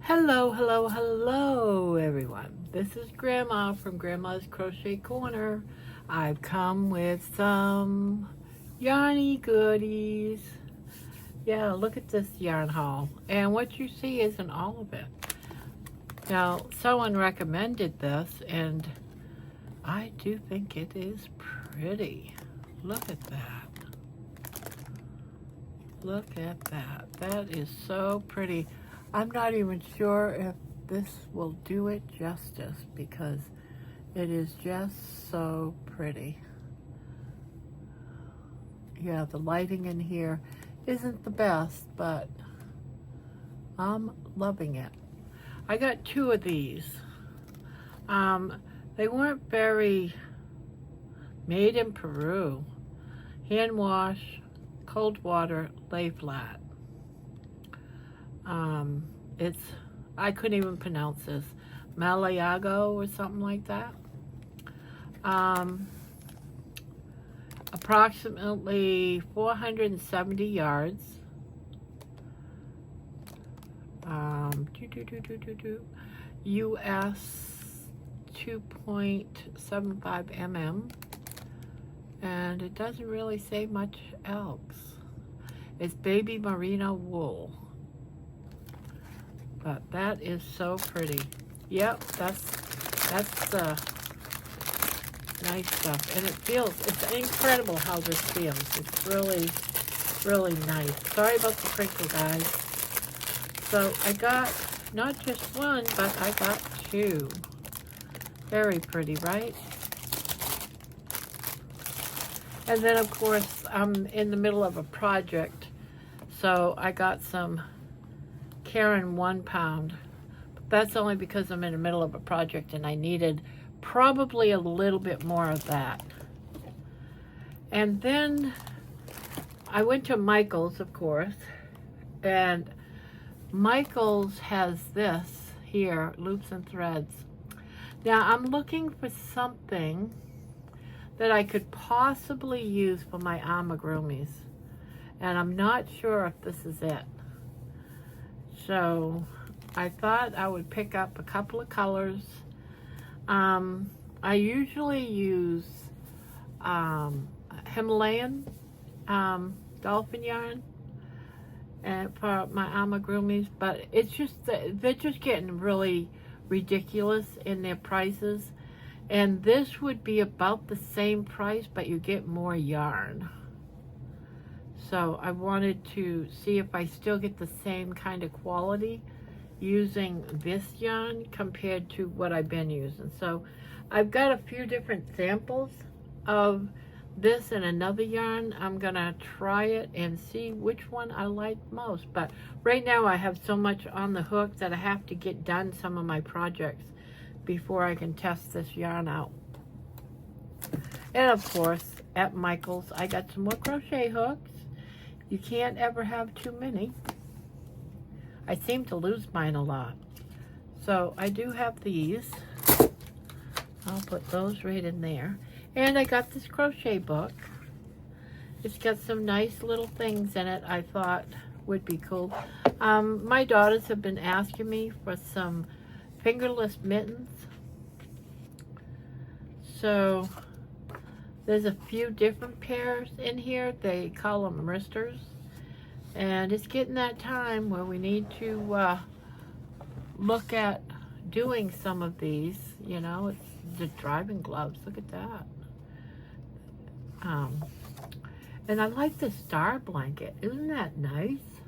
Hello, hello, hello, everyone. This is Grandma from Grandma's Crochet Corner. I've come with some yarny goodies. Yeah, look at this yarn haul. And what you see isn't all of it. Now, someone recommended this, and I do think it is pretty. Look at that. Look at that. That is so pretty. I'm not even sure if this will do it justice because it is just so pretty. Yeah, the lighting in here isn't the best, but I'm loving it. I got two of these. They weren't very made in Peru. Hand wash, cold water, lay flat. I couldn't even pronounce this. Malayago or something like that. Approximately 470 yards. US 2.75 mm. And it doesn't really say much else. It's baby merino wool. But that is so pretty. Yep, that's nice stuff. And it's incredible how this feels. It's really, really nice. Sorry about the crinkle, guys. So I got not just one, but I got two. Very pretty, right? And then, of course, I'm in the middle of a project. So I got some Karen 1 pound. But that's only because I'm in the middle of a project and I needed probably a little bit more of that. And then I went to Michael's, of course, and Michael's has this here, loops and threads. Now I'm looking for something that I could possibly use for my amigurumis, and I'm not sure if this is it. So I thought I would pick up a couple of colors. I usually use Himalayan dolphin yarn and for my amigurumis, but it's just they're just getting really ridiculous in their prices. And this would be about the same price, but you get more yarn. So I wanted to see if I still get the same kind of quality using this yarn compared to what I've been using. So I've got a few different samples of this and another yarn. I'm gonna try it and see which one I like most. But right now I have so much on the hook that I have to get done some of my projects before I can test this yarn out. And of course, at Michael's, I got some more crochet hooks. You can't ever have too many. I seem to lose mine a lot. So I do have these. I'll put those right in there. And I got this crochet book. It's got some nice little things in it I thought would be cool. My daughters have been asking me for some fingerless mittens. So there's a few different pairs in here. They call them wristers. And it's getting that time where we need to look at doing some of these. You know, it's the driving gloves. Look at that. And I like the star blanket. Isn't that nice?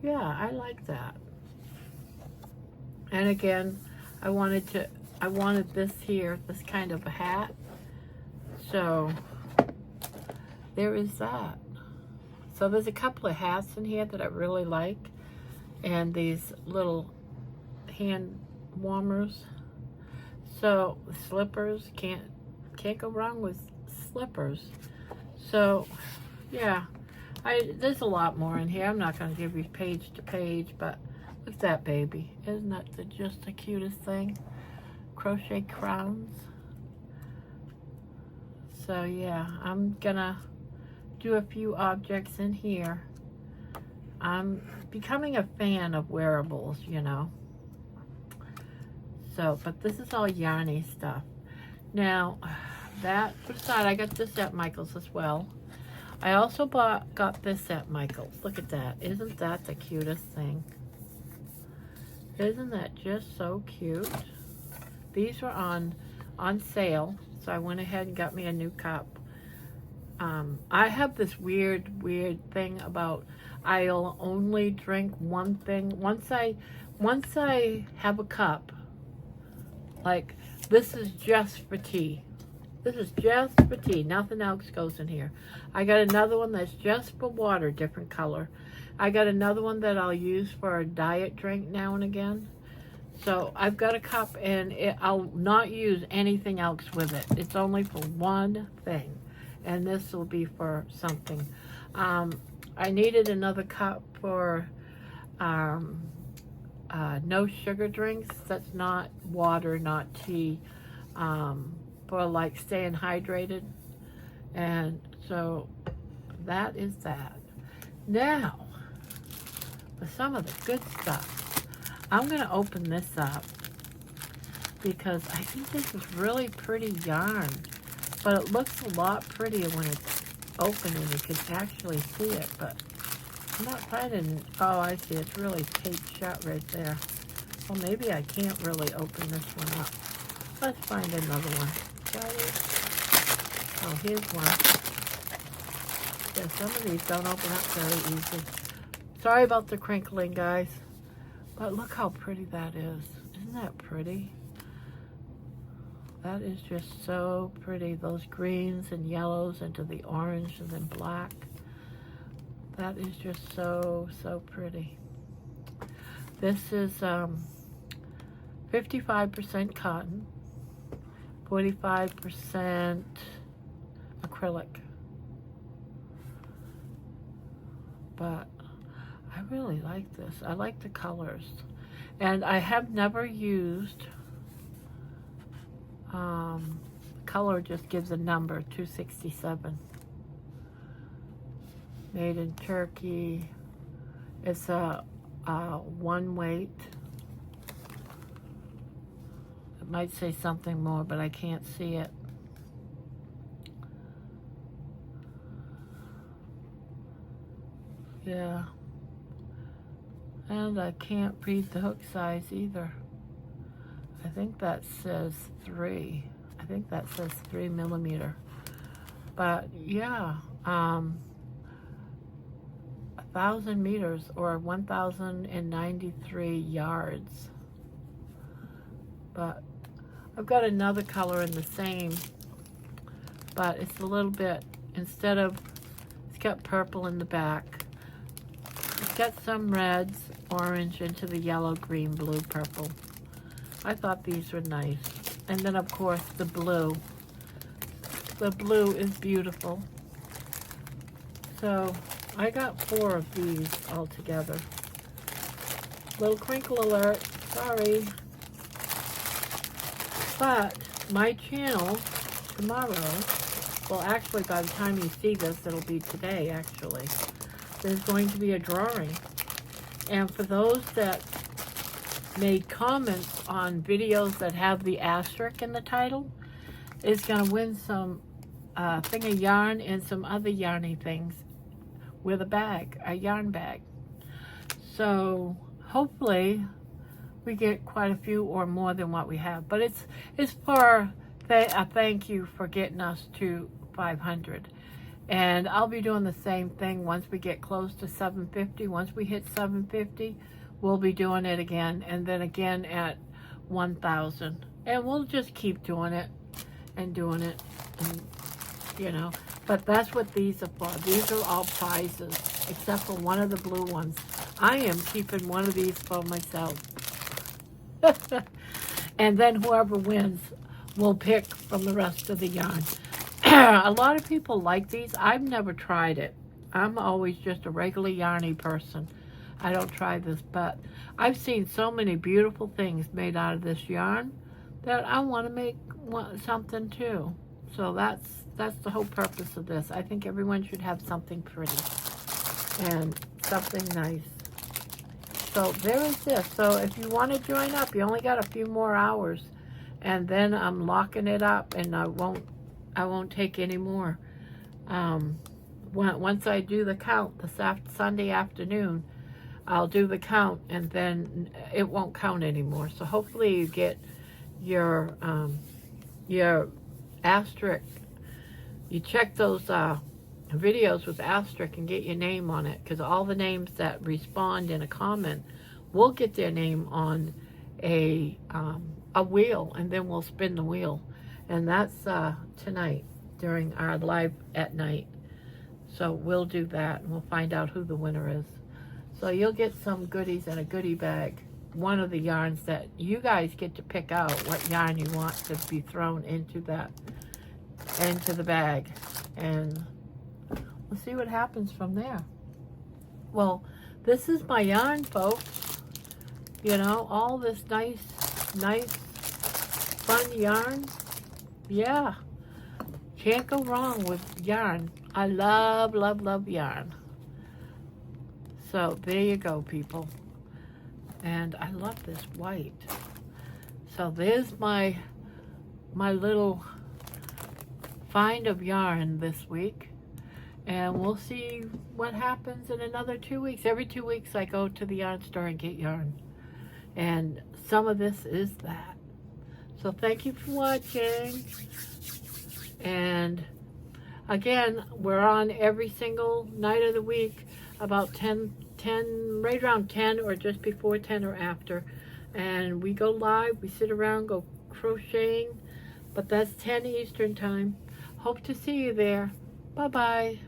Yeah, I like that. And again, I wanted this here, this kind of a hat. So there is that. So there's a couple of hats in here that I really like, and these little hand warmers. So slippers, can't go wrong with slippers. So yeah, there's a lot more in here. I'm not going to give you page to page, but look at that baby. Isn't that just the cutest thing? Crochet crowns. So yeah, I'm gonna do a few objects in here. I'm becoming a fan of wearables, you know. So, but this is all yarny stuff. Now, that put aside, I got this at Michael's as well. I also got this at Michael's. Look at that. Isn't that the cutest thing? Isn't that just so cute? These were on sale, so I went ahead and got me a new cup. I have this weird thing about I'll only drink one thing. Once I have a cup, like this is just for tea. This is just for tea. Nothing else goes in here. I got another one that's just for water, different color. I got another one that I'll use for a diet drink now and again. So I've got a cup, and I'll not use anything else with it. It's only for one thing, and this will be for something. I needed another cup for no sugar drinks. That's not water, not tea, for like staying hydrated. And so that is that. Now, for some of the good stuff, I'm going to open this up because I think this is really pretty yarn, but it looks a lot prettier when it's open and you can actually see it, but I'm not finding, oh, I see, it's really taped shut right there. Well, maybe I can't really open this one up. Let's find another one. Oh, here's one. Yeah, some of these don't open up very easy. Sorry about the crinkling, guys. But look how pretty that is. Isn't that pretty? That is just so pretty. Those greens and yellows into the orange and then black. That is just so pretty. This is 55% cotton, 45% acrylic. But I really like this. I like the colors. And I have never used, color just gives a number, 267. Made in Turkey. It's a one weight. It might say something more, but I can't see it. Yeah. And I can't read the hook size either. I think that says 3. I think that says 3 millimeter. But yeah, 1,000 meters or 1,093 yards. But I've got another color in the same, but it's a little bit, instead of, it's got purple in the back. It's got some reds, orange into the yellow, green, blue, purple. I thought these were nice. And then of course the blue. The blue is beautiful. So I got 4 of these all together. Little crinkle alert, sorry. But my channel tomorrow, well actually by the time you see this, it'll be today actually, there's going to be a drawing. And for those that made comments on videos that have the asterisk in the title, is going to win some thing of yarn and some other yarny things with a bag, a yarn bag. So hopefully we get quite a few or more than what we have. But it's for a thank you for getting us to 500. And I'll be doing the same thing once we get close to 750. Once we hit 750, we'll be doing it again, and then again at 1,000. And we'll just keep doing it and doing it, and, you know. But that's what these are for. These are all prizes, except for one of the blue ones. I am keeping one of these for myself. And then whoever wins will pick from the rest of the yarn. A lot of people like these. I've never tried it. I'm always just a regular yarny person. I don't try this, but I've seen so many beautiful things made out of this yarn that I want to make something too. So that's the whole purpose of this. I think everyone should have something pretty. And something nice. So there is this. So if you want to join up, you only got a few more hours, and then I'm locking it up, and I won't take any more. Once I do the count this Sunday afternoon, I'll do the count, and then it won't count anymore. So hopefully you get your asterisk. You check those videos with asterisk and get your name on it, because all the names that respond in a comment will get their name on a wheel, and then we'll spin the wheel, and that's tonight during our live at night. So we'll do that, and we'll find out who the winner is. So you'll get some goodies in a goodie bag. One of the yarns that you guys get to pick out what yarn you want to be thrown into the bag, and we'll see what happens from there. Well, this is my yarn, folks. You know, all this nice, fun yarn. Yeah, can't go wrong with yarn. I love, love, love yarn. So there you go, people. And I love this white. So there's my little find of yarn this week. And we'll see what happens in another 2 weeks. Every 2 weeks I go to the yarn store and get yarn. And some of this is that. So thank you for watching. And again, we're on every single night of the week, about 10, right around 10 or just before 10 or after. And we go live, we sit around, go crocheting, but that's 10 Eastern time. Hope to see you there. Bye-bye.